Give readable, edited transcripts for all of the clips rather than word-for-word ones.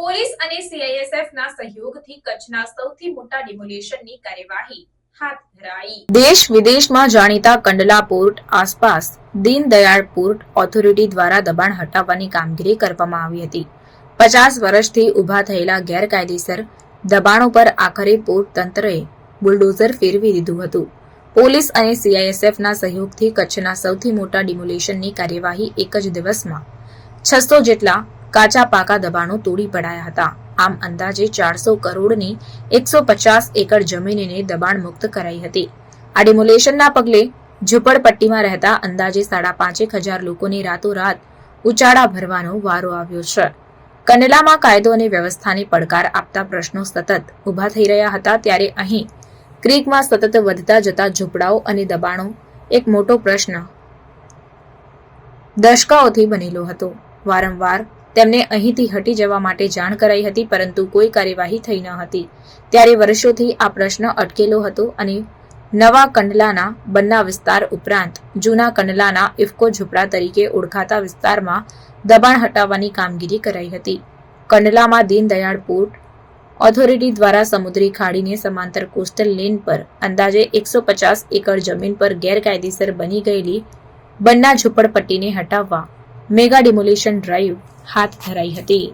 Police અને સીઆઈએસએફના સહયોગથી કચ્છના સૌથી મોટા ડિમોલિશનની કાર્યવાહી હાથ ધરાઈ। દેશ વિદેશમાં જાણીતા કંડલા પોર્ટ આસપાસ દીનદયાળ પોર્ટ ઓથોરિટી દ્વારા દબાણ હટાવવાની કામગીરી કરવામાં આવી હતી। 50 વર્ષથી ઊભા થયેલા ગેરકાયદેસર દબાણો પર આખરે પોર્ટ તંત્રએ બુલડોઝર ફેરવી દીધું હતું। પોલીસ અને સીઆઈએસએફના સહયોગથી કચ્છના સૌથી મોટા ડિમોલિશનની કાર્યવાહી એક જ દિવસમાં 600 જેટલા કાચા પાકા દબાણો તોડી પડાયા હતા। આમ અંદાજે 400 કરોડની 150 એકર જમીનને દબાણ મુક્ત કરાઈ હતી। આ ડિમોલેશનના પગલે ઝૂંપડપટ્ટીમાં રહેતા અંદાજે 5,500 લોકોને રાતોરાત ઉચાળા ભરવાનો વારો આવ્યો છે। કંડલામાં કાયદો અને વ્યવસ્થાને પડકાર આપતા પ્રશ્નો સતત ઊભા થઈ રહ્યા હતા, ત્યારે અહીં ક્રીકમાં સતત વધતા જતા ઝૂંપડાઓ અને દબાણો એક મોટો પ્રશ્ન દશકાઓથી બનેલો હતો। વારંવાર તેમને અહીંથી હટી જવા માટે જાણ કરાઈ હતી, પરંતુ કોઈ કાર્યવાહી થઈ ન હતી। ત્યારે વર્ષોથી આ પ્રશ્ન અટકેલો હતો અને નવા કંડલાના બન્ના વિસ્તાર ઉપરાંત જૂના કંડલાના ઇફકો ઝૂંપડા તરીકે ઓળખાતા વિસ્તારમાં દબાણ હટાવવાની કામગીરી કરાઈ હતી। કંડલામાં દીનદયાળ પોર્ટ ઓથોરિટી દ્વારા સમુદ્રી ખાડીને સમાંતર કોસ્ટલ લેન પર અંદાજે 150 એકર જમીન પર ગેરકાયદેસર બની ગયેલી બન્ના ઝૂંપડપટ્ટીને હટાવવા મેગા ડિમોલિશન ડ્રાઈવ હાથ ધરાઈ હતી।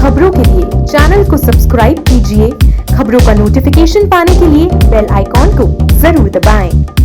खबरों के लिए चैनल को सब्सक्राइब कीजिए। खबरों का नोटिफिकेशन पाने के लिए बेल आइकॉन को जरूर दबाएं।